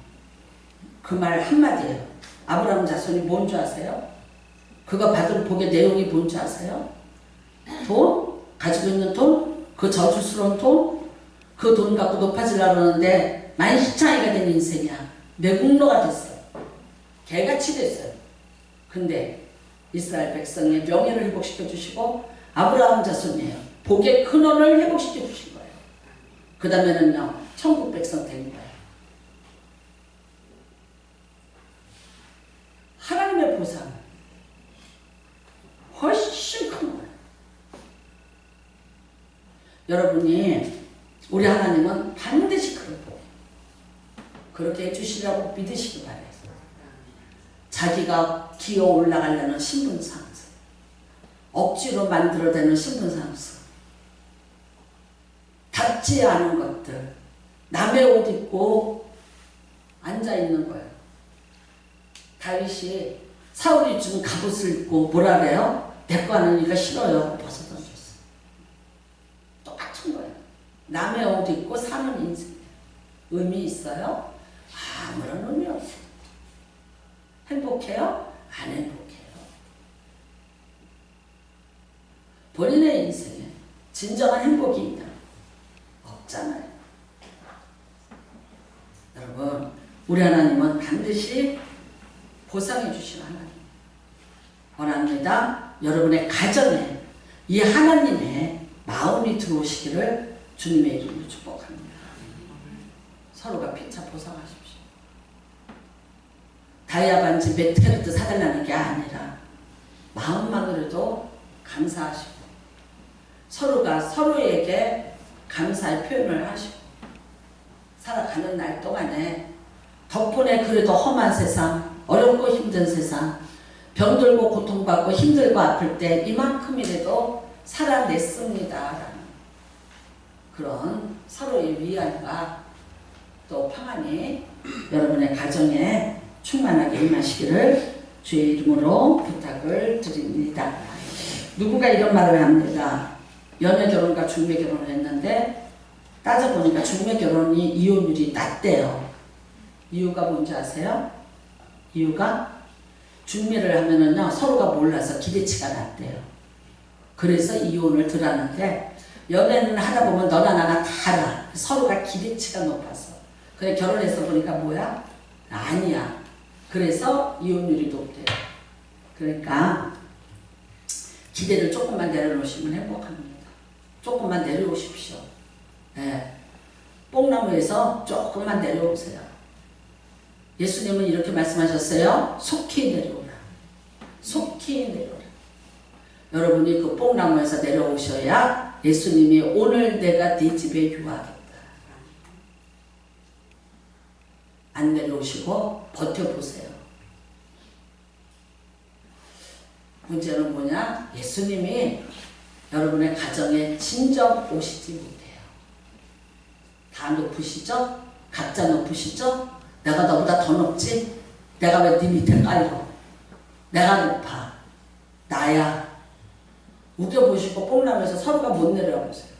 그 말 한마디예요. 아브라함 자손이 뭔 줄 아세요? 그거 받은 복의 내용이 뭔 줄 아세요? 돈? 가지고 있는 돈? 그 저주스러운 돈? 그 돈 갖고 높아지려고 하는데 만시창이가 된 인생이야. 매국노가 됐어요. 개같이 됐어요. 근데 이스라엘 백성의 명예를 회복시켜 주시고 아브라함 자손이에요. 복의 근원을 회복시켜 주신 거예요. 그 다음에는요, 천국 백성 된 거예요. 하나님의 보상 훨씬 큰 거예요. 여러분이 우리 하나님은 반드시 그렇게 해주시라고 믿으시기 바래요. 자기가 기어 올라가려는 신분상승, 억지로 만들어내는 신분상승, 닿지 않은 것들, 남의 옷 입고 앉아있는 거예요. 다윗이 사울이 준 갑옷을 입고 뭐라 그래요? 내 거 아니니까 싫어요. 벗어던졌어. 똑같은 거예요. 남의 옷 입고 사는 인생. 의미 있어요? 아무런 의미 없어요. 행복해요? 안 행복해요. 본인의 인생에 진정한 행복이 있다. 없잖아요. 여러분, 우리 하나님은 반드시 보상해 주시는 하나님. 원합니다. 여러분의 가정에 이 하나님의 마음이 들어오시기를 주님의 이름으로 축복합니다. 서로가 피차 보상하십시오. 다이아 반지 몇 캐럿 사달라는 게 아니라 마음만으로도 감사하시고 서로가 서로에게 감사의 표현을 하시고 살아가는 날 동안에 덕분에 그래도 험한 세상, 어렵고 힘든 세상, 병들고 고통받고 힘들고 아플 때 이만큼이라도 살아냈습니다. 라는 그런 서로의 위안과 또 평안이 여러분의 가정에 충만하게 임하시기를 주의 이름으로 부탁을 드립니다. 누군가 이런 말을 합니다. 연애결혼과 중매결혼을 했는데 따져보니까 중매결혼이 이혼율이 낮대요. 이유가 뭔지 아세요? 이유가 중매를 하면은요, 서로가 몰라서 기대치가 낮대요. 그래서 이혼을 덜 하는데 연애는 하다 보면 너나 나나 다 알아. 서로가 기대치가 높아서. 그래 결혼해서 보니까 뭐야? 아니야. 그래서 이혼율이 높대요. 그러니까 기대를 조금만 내려놓으시면 행복합니다. 조금만 내려오십시오. 네. 뽕나무에서 조금만 내려오세요. 예수님은 이렇게 말씀하셨어요. 속히 내려오라. 속히 내려오라. 여러분이 그 뽕나무에서 내려오셔야 예수님이 오늘 내가 네 집에 유하겠다. 안 내려오시고 버텨보세요. 문제는 뭐냐? 예수님이 여러분의 가정에 진정 오시지 못해요. 다 높으시죠? 각자 높으시죠? 내가 너보다 더 높지? 내가 왜 네 밑에 깔려? 내가 높아. 나야. 우겨보시고 뽕나면서 서로가 못 내려보세요.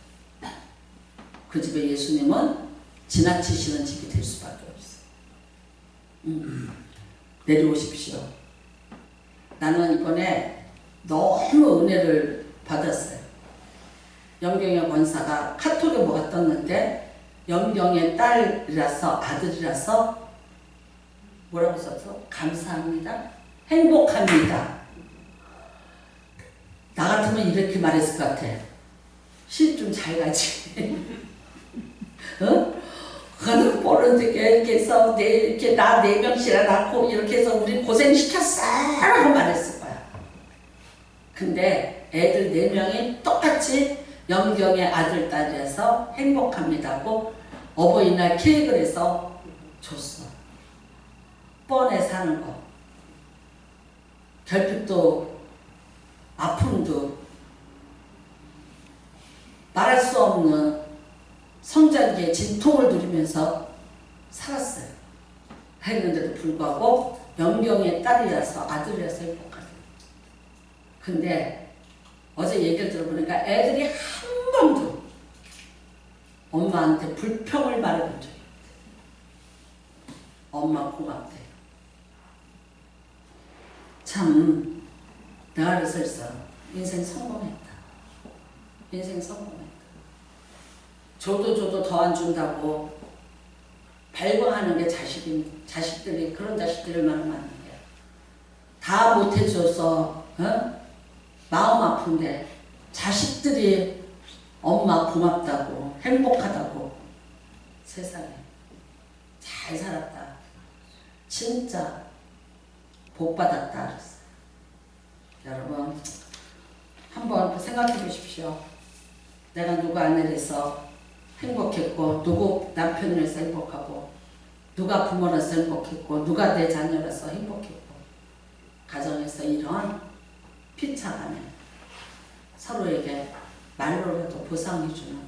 그 집에 예수님은 지나치시는 집이 될 수밖에 없어요. 내려오십시오. 나는 이번에 너무 은혜를 받았어요. 영경의 권사가 카톡에 뭐가 떴는데 영경의 딸이라서 아들이라서 뭐라고 썼어? 감사합니다. 행복합니다. 나 같으면 이렇게 말했을 것 같아. 실 좀 잘 가지. 어? 그거는 모르게 이렇게 해서 이렇게 나 4명씩이나 낳고 이렇게 해서 우리 고생시켰어 라고 말했을 거야. 근데 애들 4명이 똑같이 영경의 아들 딸이라서 행복합니다고 어버이날 케이크를 해서 줬어. 뻔해 사는 거. 결핍도 아픔도 말할 수 없는 성장기의 진통을 누리면서 살았어요. 했는데도 불구하고 영경의 딸이라서 아들이라서 행복하다. 근데 어제 얘기를 들어보니까 애들이 한 번도 엄마한테 불평을 말해본 적이 없대. 엄마 고맙대. 참 내가 그래서 했어. 인생 성공했다. 인생 성공했다. 줘도 더 안 준다고 발광하는 게 자식들이 그런 자식들이 얼마나 많은데 다 못해줘서 마음 아픈데 자식들이 엄마 고맙다고 행복하다고 세상에 잘 살았다. 진짜 복 받았다 그랬어요. 여러분 한번 생각해 보십시오. 내가 누구 아내라서 행복했고 누구 남편이라서 행복하고 누가 부모라서 행복했고 누가 내 자녀라서 행복했고 가정에서 이런 피차감에 서로에게 말로라도 보상해주는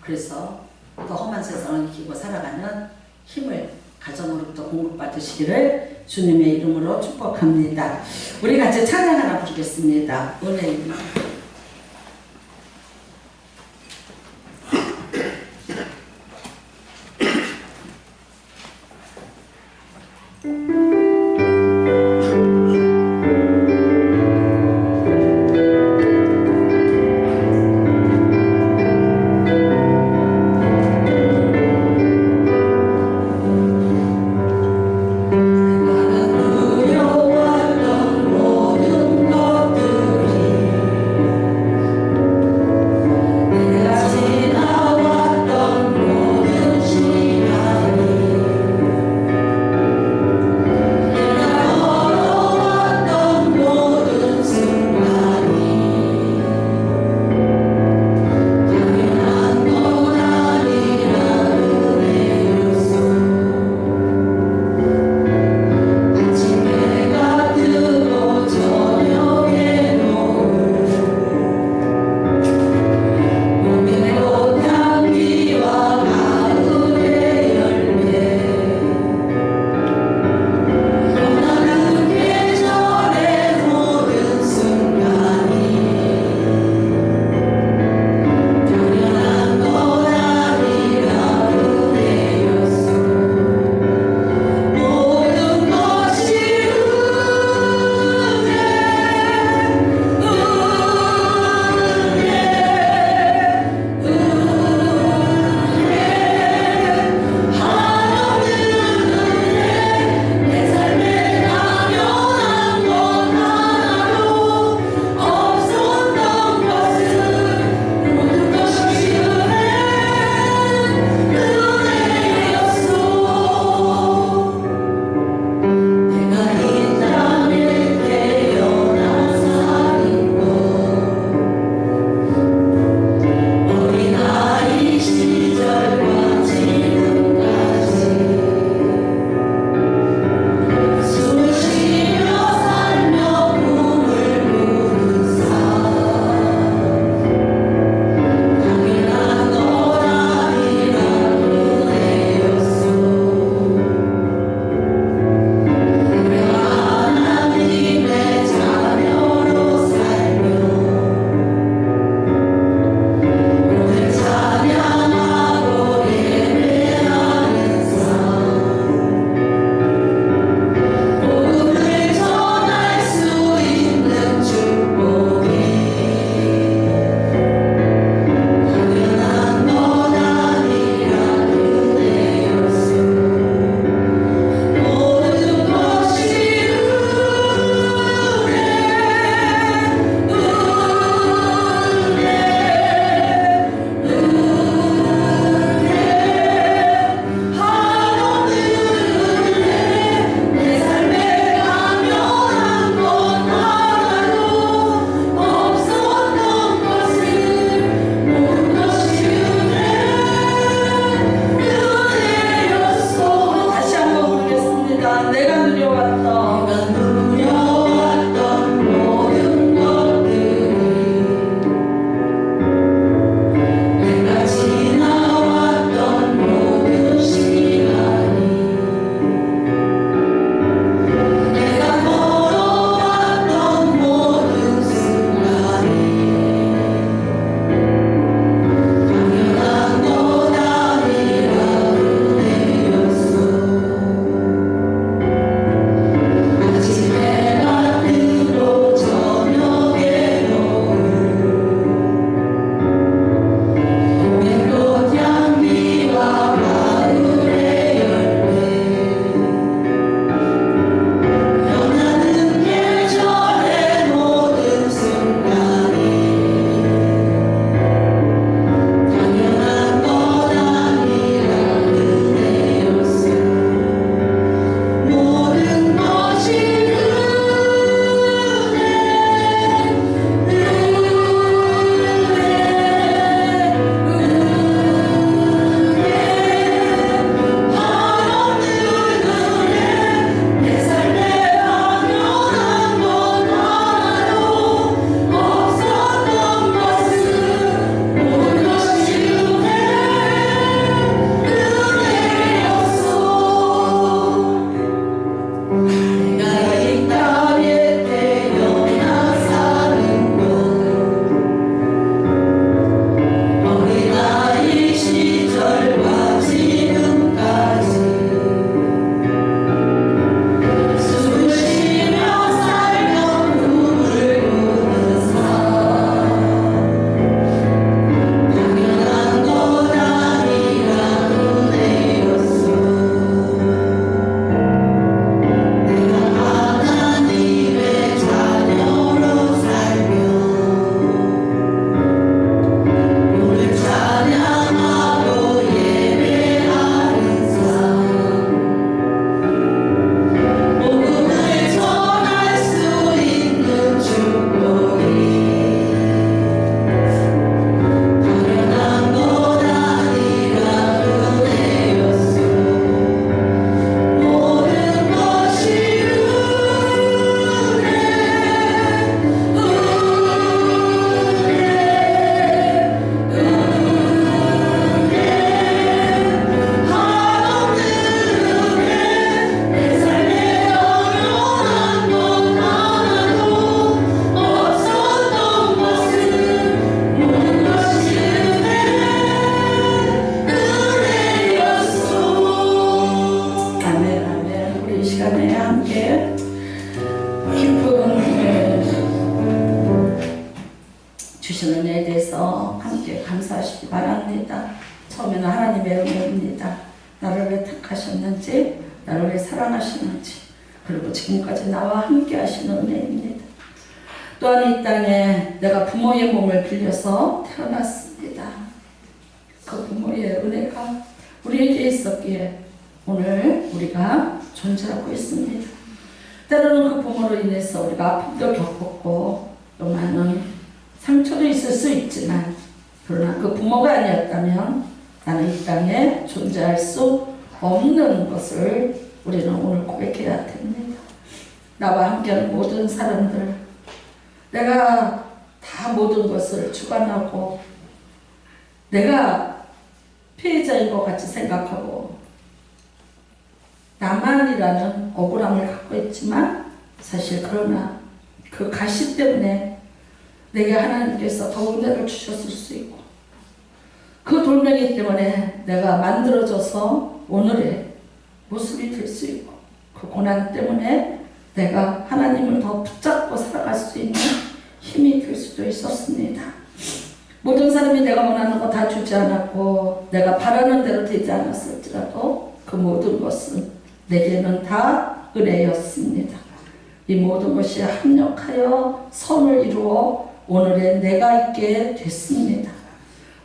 그래서 또 험한 세상을 이기고 살아가는 힘을 가정으로부터 공급받으시기를 주님의 이름으로 축복합니다. 우리 같이 찬양 하나 부르겠습니다. 은혜입니다. 나를 왜 택하셨는지, 나를 왜 사랑하시는지, 그리고 지금까지 나와 함께 하시는 은혜입니다. 또한 이 땅에 내가 부모의 몸을 빌려서 태어났습니다. 그 부모의 은혜가 우리에게 있었기에 오늘 우리가 존재하고 있습니다. 때로는 그 부모로 인해서 우리가 아픔도 겪었고 또 많은 상처도 있을 수 있지만, 그러나 그 부모가 아니었다면 나는 이 땅에 존재할 수 없는 것을 우리는 오늘 고백해야 됩니다. 나와 함께하는 모든 사람들, 내가 다 모든 것을 주관하고 내가 피해자인 것 같이 생각하고 나만이라는 억울함을 갖고 있지만, 사실 그러나 그 가시 때문에 내게 하나님께서 더 은혜를 주셨을 수 있고, 그 돌멩이 때문에 내가 만들어져서 오늘의 모습이 될 수 있고, 그 고난 때문에 내가 하나님을 더 붙잡고 살아갈 수 있는 힘이 될 수도 있었습니다. 모든 사람이 내가 원하는 거 다 주지 않았고 내가 바라는 대로 되지 않았을지라도 그 모든 것은 내게는 다 은혜였습니다. 이 모든 것이 합력하여 선을 이루어 오늘의 내가 있게 됐습니다.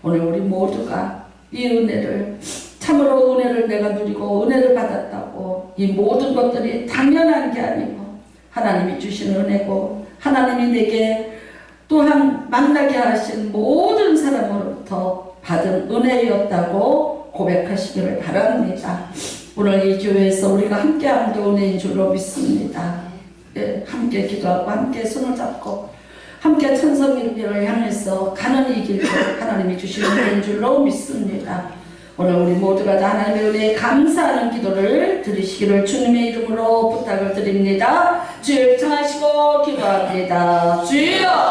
오늘 우리 모두가 이 은혜를, 참으로 은혜를 내가 누리고 은혜를 받았다고 이 모든 것들이 당연한 게 아니고 하나님이 주신 은혜고, 하나님이 내게 또한 만나게 하신 모든 사람으로부터 받은 은혜였다고 고백하시기를 바랍니다. 오늘 이 교회에서 우리가 함께함도 은혜인 줄로 믿습니다. 예, 함께 기도하고 함께 손을 잡고 함께 천성일비를 향해서 가는 이 길도 하나님이 주신 은혜인 줄로 믿습니다. 오늘 우리 모두가 다 하나님의 은혜에 감사하는 기도를 드리시기를 주님의 이름으로 부탁을 드립니다. 주를 청하시고 기도합니다. 주여!